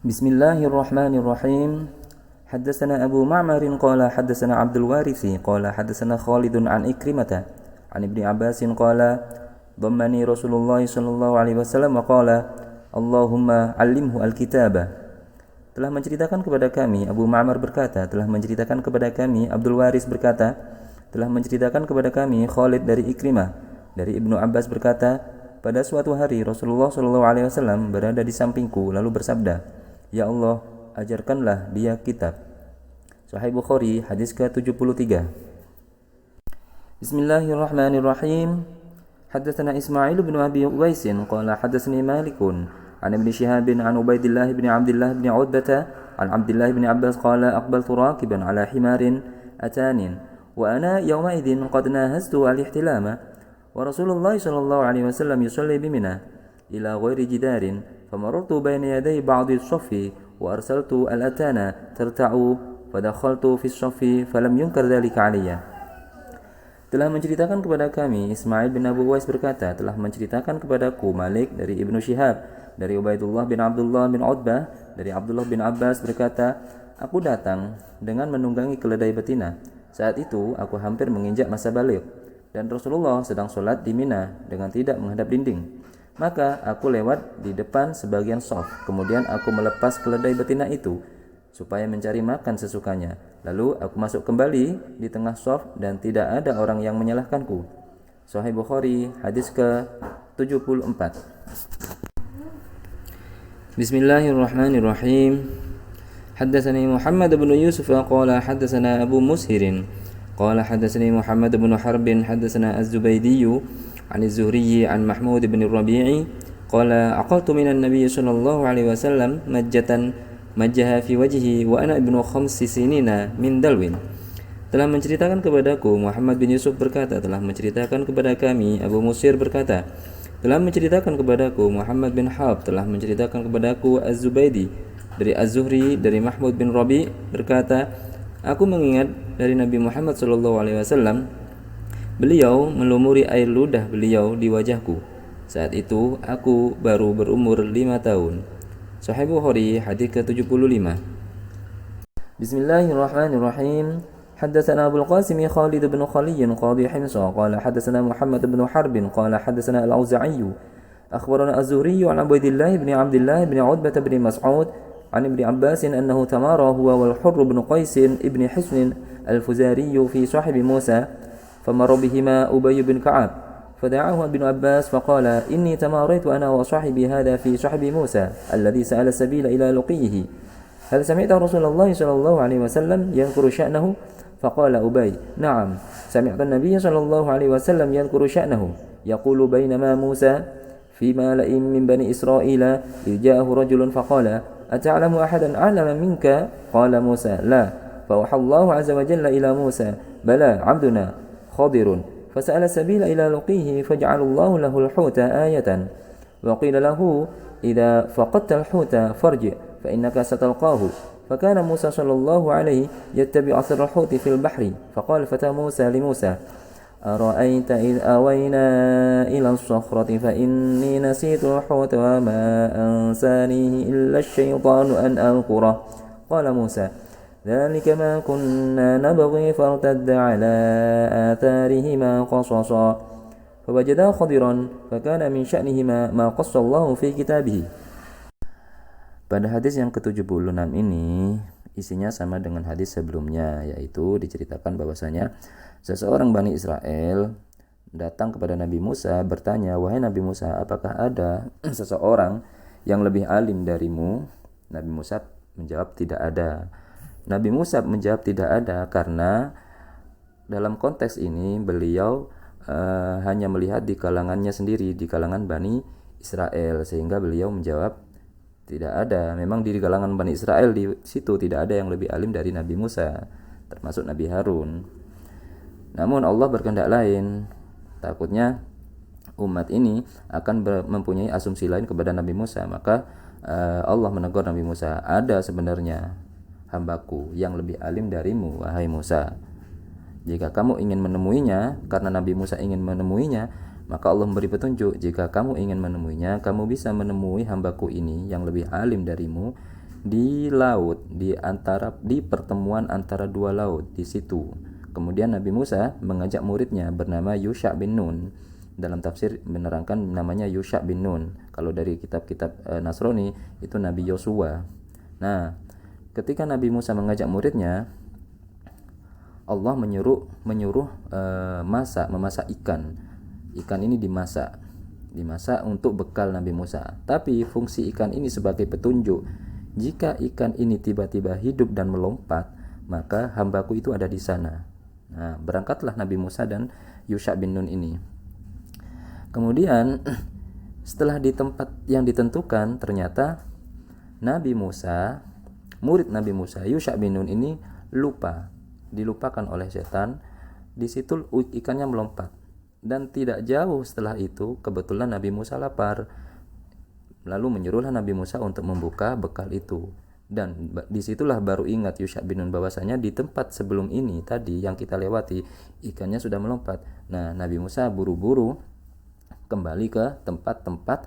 Bismillahirrahmanirrahim. Haddatsana Abu Ma'mar qala haddatsana Abdul Warith qala haddatsana Khalid an Ikrimah an Ibnu Abbas qala dhammani Rasulullah sallallahu alaihi wasallam wa qala Allahumma 'allimhu al-kitaba. Telah menceritakan kepada kami Abu Ma'mar berkata, telah menceritakan kepada kami Abdul Waris berkata, telah menceritakan kepada kami Khalid dari Ikrimah dari Ibnu Abbas berkata, pada suatu hari Rasulullah sallallahu alaihi wasallam berada di sampingku lalu bersabda, ya Allah, ajarkanlah dia kitab. Sahih Bukhari, hadis ke-73. Bismillahirrahmanirrahim. Haddatsana Ismail bin Abi Uwais qala haddatsani Malik an Ibn Shihab an Ubaidillah bin Abdullah bin Utbah an Abdullah bin Abbas qala aqbaltu rakiban ala himarin atanin wa ana yawma idzin qad nahaztu al-ihtilama wa Rasulullah sallallahu alaihi wasallam yusalli bimina ila ghairi jidarin فمررت بين يدي بعض الصف وأرسلت الأتانا ترتع فدخلت في الصف فلم ينكر ذلك علي. Telah menceritakan kepada kami Ismail bin Abu Uwais berkata, telah menceritakan kepadaku Malik dari Ibnu Shihab dari Ubaidullah bin Abdullah bin Utbah dari Abdullah bin Abbas berkata, aku datang dengan menunggangi keledai betina. Saat itu aku hampir menginjak masa baligh dan Rasulullah sedang sholat di Mina dengan tidak menghadap dinding. Maka aku lewat di depan sebagian shaf, kemudian aku melepas keledai betina itu supaya mencari makan sesukanya. Lalu aku masuk kembali di tengah shaf dan tidak ada orang yang menyalahkanku. Sahih Bukhari, hadis ke-74. Bismillahirrahmanirrahim. Haddatsani Muhammad bin Yusuf qala haddatsana Abu Mushir qala haddatsani Muhammad bin Harb haddatsana Az-Zubaydi عن الزهري عن محمود بن الربيع قال عقلت من النبي صلى الله عليه وسلم مجها في وجهه وأنا ابن 5 سنين من دلو. Telah menceritakan kepadaku Muhammad bin Yusuf berkata, telah menceritakan kepada kami Abu Musir berkata, telah menceritakan kepadaku Muhammad bin Harb, telah menceritakan kepadaku Az-Zubaydi dari Az-Zuhri dari Mahmud bin Rabi berkata, aku mengingat dari Nabi Muhammad sallallahu alaihi wasallam beliau melumuri air ludah beliau di wajahku. Saat itu aku baru berumur 5 tahun. Sahih Bukhari, hadis ke-75. Bismillahirrahmanirrahim. Haddatsana Abu al-Qasim Khalid bin Khaliy qadi Himsa qala haddatsana Muhammad bin Harb qala haddatsana al-Auza'i akhbarana Az-Zuhri an Ubaidillah bin Abdullah bin Utbah bin Mas'ud an Ibn Abbas annahu tamara huwa wal Hurr bin Qais ibn Hisn al-Fuzari fi sahib Musa فمر بهما أبي بن كعب فدعاه ابن عباس فقال إني تماريت أنا وصاحبي هذا في صحب موسى الذي سأل السبيل إلى لقيه هل سمعت رسول الله صلى الله عليه وسلم يذكر شأنه فقال أبي نعم سمعت النبي صلى الله عليه وسلم يذكر شأنه يقول بينما موسى في ملأ من بني إسرائيل إذ جاءه رجل فقال أتعلم أحدا أعلم منك قال موسى لا فأوحى الله عز وجل إلى موسى بلى عبدنا خضر فسأل السبيل إلى لقيه فجعل الله له الحوت آية وقيل له إذا فقدت الحوت فارجع فإنك ستلقاه فكان موسى صلى الله عليه يتبع أثر الحوت في البحر فقال فتى موسى لموسى أرأيت إذ أوينا إلى الصخرة فإني نسيت الحوت وما أنسانيه إلا الشيطان أن أذكره قال موسى ذلك ما كنا نبغي فارتد على آثارهما قصصا فوجدا خضرا فكان من شأنهما ما قص الله في كتابه. Pada hadis yang ke-76 ini isinya sama dengan hadis sebelumnya, yaitu diceritakan bahwasanya seseorang Bani Israel datang kepada Nabi Musa bertanya, wahai Nabi Musa, apakah ada seseorang yang lebih alim darimu? Nabi Musa menjawab tidak ada. Nabi Musa menjawab tidak ada karena dalam konteks ini beliau hanya melihat di kalangannya sendiri, di kalangan Bani Israel, sehingga beliau menjawab tidak ada. Memang di kalangan Bani Israel di situ tidak ada yang lebih alim dari Nabi Musa, termasuk Nabi Harun. Namun Allah berkehendak lain, takutnya umat ini akan mempunyai asumsi lain kepada Nabi Musa, maka Allah menegur Nabi Musa, ada sebenarnya hambaku yang lebih alim darimu, wahai Musa. Jika kamu ingin menemuinya, karena Nabi Musa ingin menemuinya, maka Allah memberi petunjuk. Jika kamu ingin menemuinya, kamu bisa menemui hambaku ini yang lebih alim darimu, di laut, di pertemuan antara dua laut di situ. Kemudian Nabi Musa mengajak muridnya bernama Yusha bin Nun. Dalam tafsir menerangkan namanya Yusha bin Nun. Kalau dari kitab-kitab Nasrani itu Nabi Yosua. Nah, ketika Nabi Musa mengajak muridnya, Allah menyuruh memasak ikan. Ikan ini dimasak untuk bekal Nabi Musa. Tapi fungsi ikan ini sebagai petunjuk. Jika ikan ini tiba-tiba hidup dan melompat, maka hambaku itu ada di sana. Nah, berangkatlah Nabi Musa dan Yusha bin Nun ini. Kemudian setelah di tempat yang ditentukan, ternyata murid Nabi Musa, Yusha bin Nun ini dilupakan oleh setan. Di situ ikannya melompat. Dan tidak jauh setelah itu, kebetulan Nabi Musa lapar. Lalu menyuruhlah Nabi Musa untuk membuka bekal itu. Dan disitulah baru ingat Yusha bin Nun bahwasanya di tempat sebelum ini tadi yang kita lewati, ikannya sudah melompat. Nah, Nabi Musa buru-buru kembali ke tempat-tempat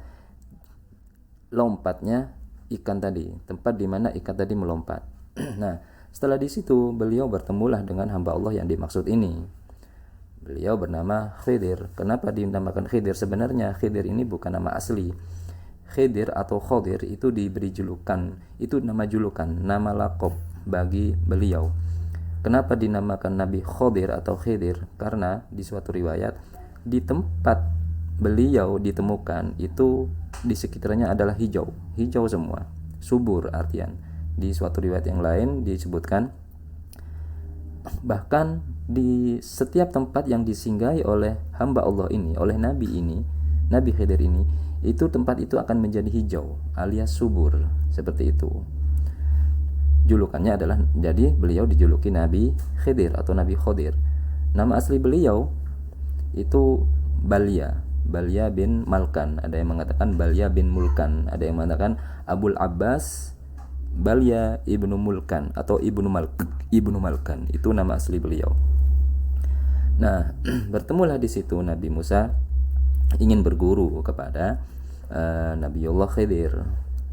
lompatnya ikan tadi, tempat di mana ikan tadi melompat. Nah, setelah di situ beliau bertemulah dengan hamba Allah yang dimaksud ini. Beliau bernama Khidir. Kenapa dinamakan Khidir? Sebenarnya Khidir ini bukan nama asli. Khidir atau Khodir itu diberi julukan, itu nama julukan, nama lakop bagi beliau. Kenapa dinamakan Nabi Khodir atau Khidir? Karena di suatu riwayat di tempat beliau ditemukan itu di sekitarnya adalah hijau semua, subur artian. Di suatu riwayat yang lain disebutkan bahkan di setiap tempat yang disinggahi oleh hamba Allah ini, oleh Nabi Khidir ini, itu tempat itu akan menjadi hijau alias subur, seperti itu. Julukannya adalah, jadi beliau dijuluki Nabi Khidir atau Nabi Khodir. Nama asli beliau itu Balya bin Malkan. Ada yang mengatakan Balya bin Mulkan, ada yang mengatakan Abul Abbas Balya ibnu Mulkan atau ibnu Malkan. Itu nama asli beliau. Nah, bertemulah di situ Nabi Musa ingin berguru kepada Nabiullah Khidir.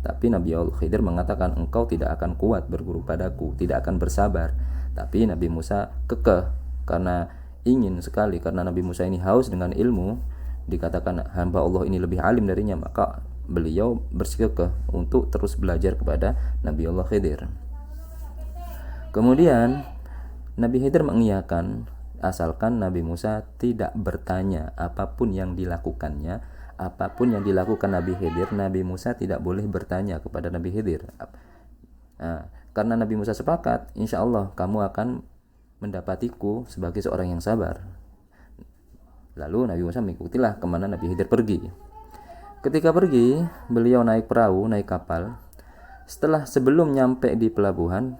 Tapi Nabiullah Khidir mengatakan, engkau tidak akan kuat berguru padaku, tidak akan bersabar. Tapi Nabi Musa kekeh karena ingin sekali, karena Nabi Musa ini haus dengan ilmu, dikatakan hamba Allah ini lebih alim darinya, maka beliau bersikukuh untuk terus belajar kepada Nabiullah Khidir. Kemudian Nabi Khidir mengiyakan asalkan Nabi Musa tidak bertanya apapun yang dilakukan Nabi Khidir, Nabi Musa tidak boleh bertanya kepada Nabi Khidir. Nah, karena Nabi Musa sepakat, insya Allah kamu akan mendapatiku sebagai seorang yang sabar. Lalu Nabi Musa mengikutilah kemana Nabi Khidir pergi. Ketika pergi, beliau naik perahu, naik kapal. Sebelum nyampe di pelabuhan,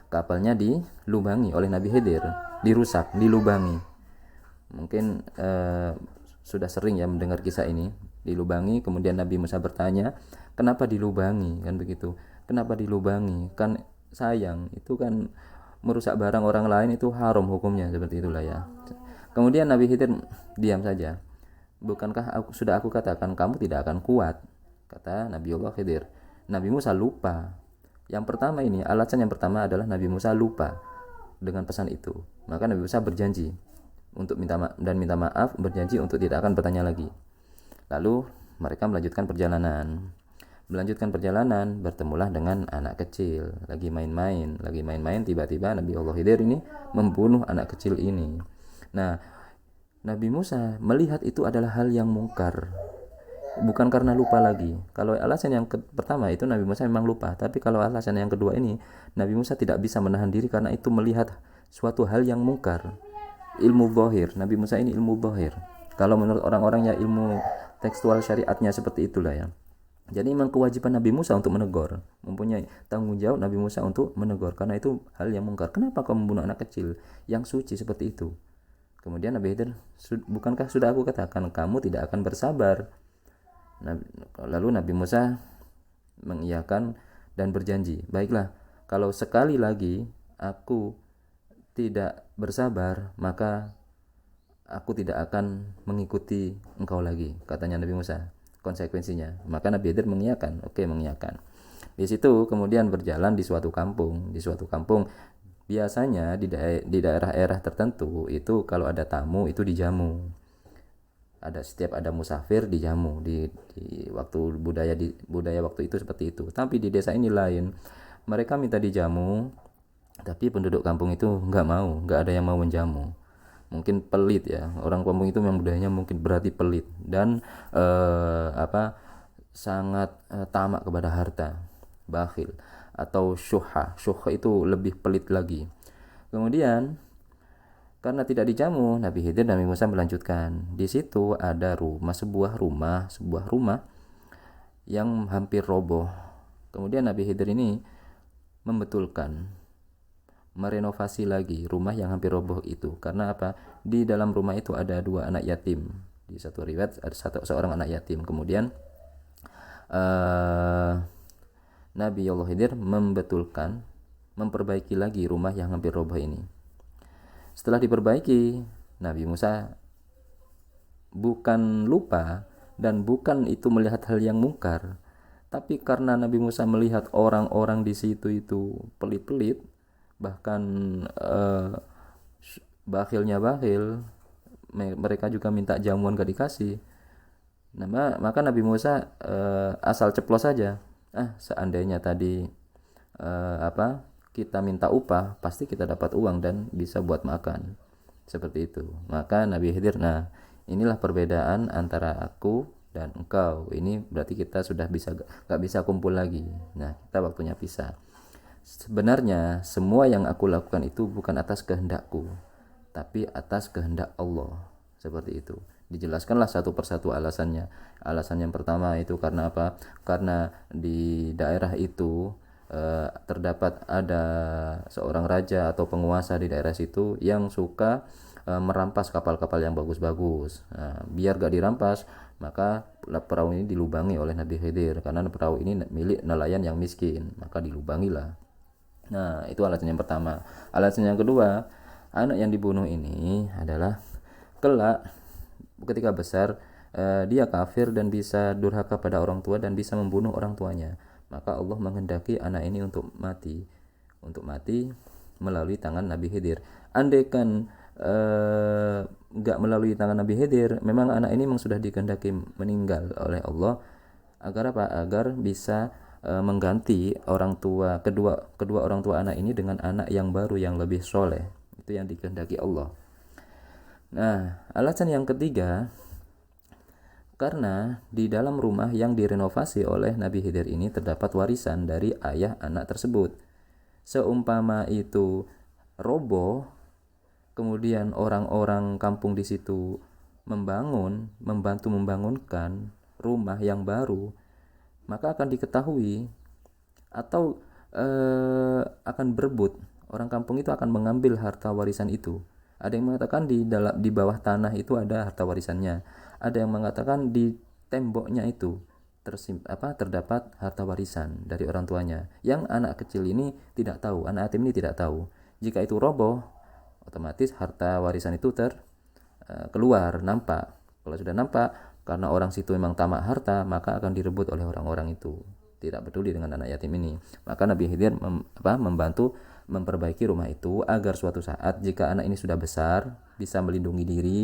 kapalnya dilubangi oleh Nabi Khidir, dirusak, dilubangi. Mungkin sudah sering ya mendengar kisah ini, dilubangi. Kemudian Nabi Musa bertanya, kenapa dilubangi? Kan begitu. Kenapa dilubangi? Kan sayang, itu kan merusak barang orang lain, itu haram hukumnya, seperti itulah ya. Kemudian Nabi Khidir diam saja. Bukankah sudah aku katakan kamu tidak akan kuat? Kata Nabiullah Khidir. Nabi Musa lupa. Alasan yang pertama adalah Nabi Musa lupa dengan pesan itu. Maka Nabi Musa berjanji untuk minta maaf, berjanji untuk tidak akan bertanya lagi. Lalu mereka melanjutkan perjalanan, bertemulah dengan anak kecil, lagi main-main, tiba-tiba Nabiullah Khidir ini membunuh anak kecil ini. Nah, Nabi Musa melihat itu adalah hal yang mungkar, bukan karena lupa lagi. Kalau alasan yang pertama itu Nabi Musa memang lupa, tapi kalau alasan yang kedua ini Nabi Musa tidak bisa menahan diri karena itu melihat suatu hal yang mungkar. Ilmu zahir, Nabi Musa ini ilmu zahir. Kalau menurut orang-orang ya ilmu tekstual syariatnya seperti itulah ya. Jadi memang kewajiban Nabi Musa untuk menegur, mempunyai tanggung jawab Nabi Musa untuk menegur, karena itu hal yang mungkar. Kenapa kau membunuh anak kecil yang suci seperti itu? Kemudian Nabi Khidir, bukankah sudah aku katakan kamu tidak akan bersabar? Lalu Nabi Musa mengiyakan dan berjanji, baiklah, kalau sekali lagi aku tidak bersabar, maka aku tidak akan mengikuti engkau lagi, katanya Nabi Musa, konsekuensinya. Maka Nabi Khidir mengiyakan. Di situ kemudian berjalan di suatu kampung. Di suatu kampung biasanya di daerah-daerah tertentu itu kalau ada tamu itu dijamu. Setiap ada musafir dijamu di waktu budaya waktu itu seperti itu. Tapi di desa ini lain. Mereka minta dijamu, tapi penduduk kampung itu nggak ada yang mau menjamu. Mungkin pelit ya, orang kampung itu memang budayanya mungkin berarti pelit dan sangat tamak kepada harta, bakhil atau syuha itu lebih pelit lagi. Kemudian karena tidak dijamu, Nabi Khidir dan Nabi Musa melanjutkan. Di situ ada sebuah rumah yang hampir roboh. Kemudian Nabi Khidir ini membetulkan, merenovasi lagi rumah yang hampir roboh itu. Karena apa? Di dalam rumah itu ada 2 anak yatim. Di satu riwayat ada seorang anak yatim. Kemudian Nabi Allah Khidir membetulkan, memperbaiki lagi rumah yang hampir roboh ini. Setelah diperbaiki, Nabi Musa bukan lupa dan bukan itu melihat hal yang mungkar, tapi karena Nabi Musa melihat orang-orang di situ itu pelit-pelit, bahkan bakhilnya bakhil, mereka juga minta jamuan gak dikasih. Nah, maka Nabi Musa asal ceplos saja. Seandainya tadi kita minta upah, pasti kita dapat uang dan bisa buat makan. Seperti itu. Maka Nabi Khidir, nah inilah perbedaan antara aku dan engkau. Ini berarti kita sudah gak bisa kumpul lagi. Nah, kita waktunya pisah. Sebenarnya semua yang aku lakukan itu bukan atas kehendakku, tapi atas kehendak Allah. Seperti itu. Dijelaskanlah satu persatu alasannya. Alasan yang pertama itu karena apa? Karena di daerah itu terdapat ada seorang raja atau penguasa di daerah situ yang suka merampas kapal-kapal yang bagus-bagus. Biar gak dirampas, maka perahu ini dilubangi oleh Nabi Khidir karena perahu ini milik nelayan yang miskin, maka dilubangilah. Nah, itu alasan yang pertama. Alasan yang kedua, anak yang dibunuh ini adalah kelak ketika besar dia kafir dan bisa durhaka pada orang tua dan bisa membunuh orang tuanya. Maka Allah menghendaki anak ini untuk mati melalui tangan Nabi Khidir. Andaikan enggak melalui tangan Nabi Khidir, memang anak ini memang sudah dikehendaki meninggal oleh Allah agar apa? Agar bisa mengganti orang tua kedua orang tua anak ini dengan anak yang baru yang lebih soleh. Itu yang dikehendaki Allah. Nah, alasan yang ketiga, karena di dalam rumah yang direnovasi oleh Nabi Khidir ini terdapat warisan dari ayah anak tersebut. Seumpama itu roboh, kemudian orang-orang kampung di situ membantu membangunkan rumah yang baru, maka akan diketahui atau akan berebut. Orang kampung itu akan mengambil harta warisan itu. Ada yang mengatakan di bawah tanah itu ada harta warisannya. Ada yang mengatakan di temboknya itu terdapat harta warisan dari orang tuanya. Yang anak kecil ini tidak tahu, anak yatim ini tidak tahu. Jika itu roboh, otomatis harta warisan itu keluar, nampak. Kalau sudah nampak, karena orang situ memang tamak harta, maka akan direbut oleh orang-orang itu. Tidak peduli dengan anak yatim ini. Maka Nabi Khidir membantu memperbaiki rumah itu agar suatu saat jika anak ini sudah besar, bisa melindungi diri,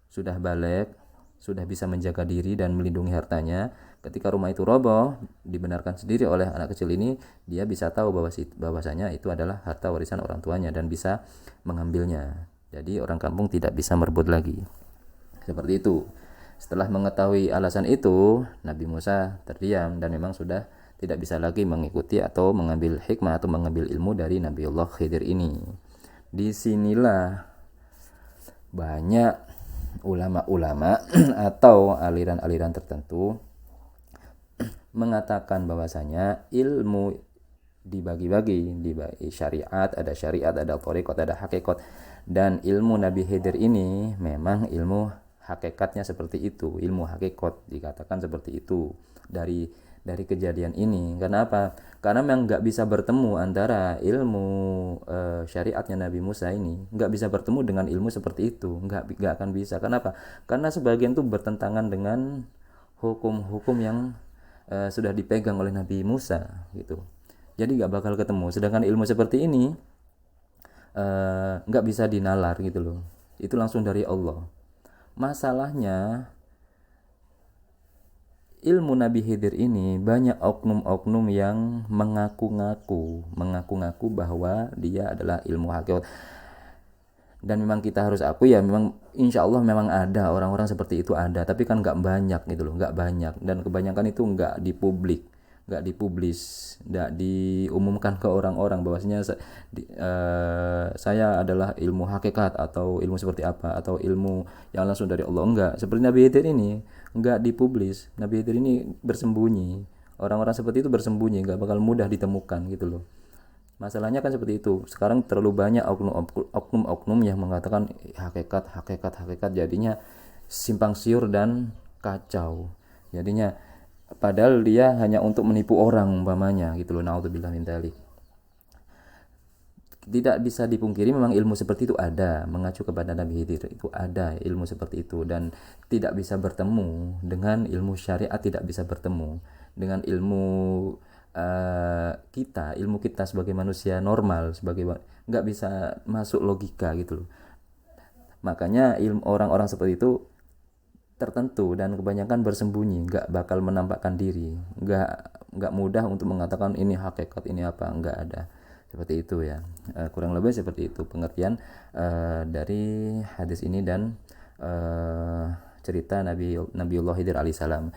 sudah balik, sudah bisa menjaga diri dan melindungi hartanya, ketika rumah itu roboh, dibenarkan sendiri oleh anak kecil ini, dia bisa tahu bahwasanya itu adalah harta warisan orang tuanya dan bisa mengambilnya. Jadi orang kampung tidak bisa merebut lagi. Seperti itu. Setelah mengetahui alasan itu, Nabi Musa terdiam dan memang sudah tidak bisa lagi mengikuti atau mengambil hikmah atau mengambil ilmu dari Nabiullah Khidir ini. Disinilah banyak ulama-ulama atau aliran-aliran tertentu mengatakan bahwasanya ilmu dibagi-bagi syariat, ada thariqat, ada hakikat, dan ilmu Nabi Khidir ini memang ilmu hakikatnya seperti itu, ilmu hakikat dikatakan seperti itu dari kejadian ini. Kenapa? Karena memang nggak bisa bertemu antara ilmu syariatnya Nabi Musa ini, nggak bisa bertemu dengan ilmu seperti itu, nggak akan bisa. Kenapa? Karena sebagian itu bertentangan dengan hukum-hukum yang sudah dipegang oleh Nabi Musa gitu. Jadi nggak bakal ketemu. Sedangkan ilmu seperti ini nggak bisa dinalar gitu loh. Itu langsung dari Allah. Masalahnya ilmu Nabi Khidir ini banyak oknum-oknum yang mengaku-ngaku bahwa dia adalah ilmu hakikat. Dan memang kita harus akui ya, memang insya Allah memang ada orang-orang seperti itu ada, tapi kan nggak banyak gitu loh, nggak banyak, dan kebanyakan itu nggak dipublis, nggak diumumkan ke orang-orang bahwasanya saya adalah ilmu hakikat atau ilmu seperti apa atau ilmu yang langsung dari Allah. Enggak, seperti Nabi Khidir ini nggak dipublis. Nabi Khidir ini bersembunyi, orang-orang seperti itu bersembunyi, nggak bakal mudah ditemukan gitu loh. Masalahnya kan seperti itu. Sekarang terlalu banyak oknum-oknum yang mengatakan hakikat, jadinya simpang siur dan kacau. Jadinya padahal dia hanya untuk menipu orang umpamanya gitu loh. Naudzubillah min dzalik. Tidak bisa dipungkiri memang ilmu seperti itu ada, mengacu kepada Nabi Khidir itu ada ilmu seperti itu, dan tidak bisa bertemu dengan ilmu syariat, tidak bisa bertemu dengan ilmu kita sebagai manusia normal, sebagai nggak bisa masuk logika gitu loh. Makanya ilmu orang-orang seperti itu tertentu dan kebanyakan bersembunyi, nggak bakal menampakkan diri, nggak mudah untuk mengatakan ini hakikat, ini apa, nggak ada seperti itu ya. Kurang lebih seperti itu pengertian dari hadis ini dan cerita Nabiullah Khidir alaihissalam.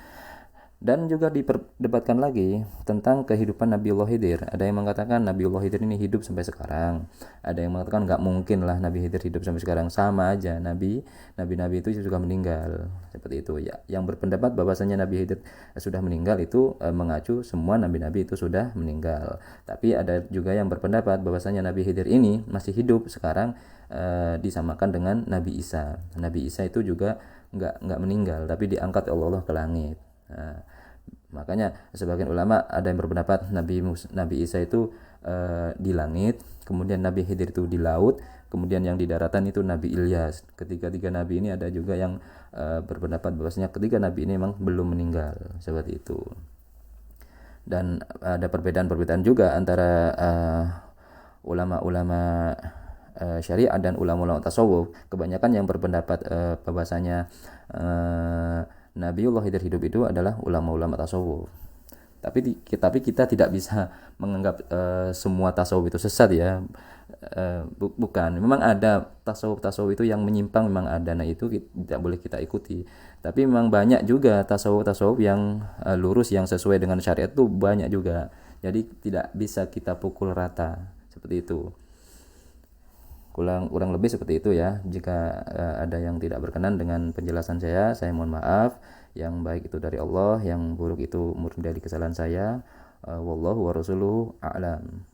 Dan juga diperdebatkan lagi tentang kehidupan Nabiullah Khidir. Ada yang mengatakan Nabiullah Khidir ini hidup sampai sekarang. Ada yang mengatakan nggak mungkin lah Nabi Khidir hidup sampai sekarang. Sama aja, nabi itu juga meninggal. Seperti itu ya. Yang berpendapat bahwasanya Nabi Khidir sudah meninggal itu mengacu semua nabi-nabi itu sudah meninggal. Tapi ada juga yang berpendapat bahwasanya Nabi Khidir ini masih hidup sekarang, disamakan dengan Nabi Isa. Nabi Isa itu juga nggak meninggal, tapi diangkat oleh Allah ke langit. Nah, makanya sebagian ulama ada yang berpendapat Nabi Isa itu di langit, kemudian Nabi Khidir itu di laut, kemudian yang di daratan itu Nabi Ilyas. Ketiga nabi ini ada juga yang berpendapat bahwasanya ketiga nabi ini memang belum meninggal, seperti itu. Dan ada perbedaan juga antara ulama-ulama syariat dan ulama-ulama tasawuf. Kebanyakan yang berpendapat bahwasanya Nabiullah Khidir hidup itu adalah ulama-ulama tasawuf. Tapi kita tidak bisa menganggap semua tasawuf itu sesat ya. Bukan. Memang ada tasawuf itu yang menyimpang, memang ada. Nah, itu tidak boleh kita ikuti. Tapi memang banyak juga tasawuf yang lurus, yang sesuai dengan syariat itu banyak juga. Jadi tidak bisa kita pukul rata seperti itu. Kurang lebih seperti itu ya. Jika ada yang tidak berkenan dengan penjelasan saya mohon maaf. Yang baik itu dari Allah, yang buruk itu murni dari kesalahan saya. Wallahu wa rasuluhu a'lam.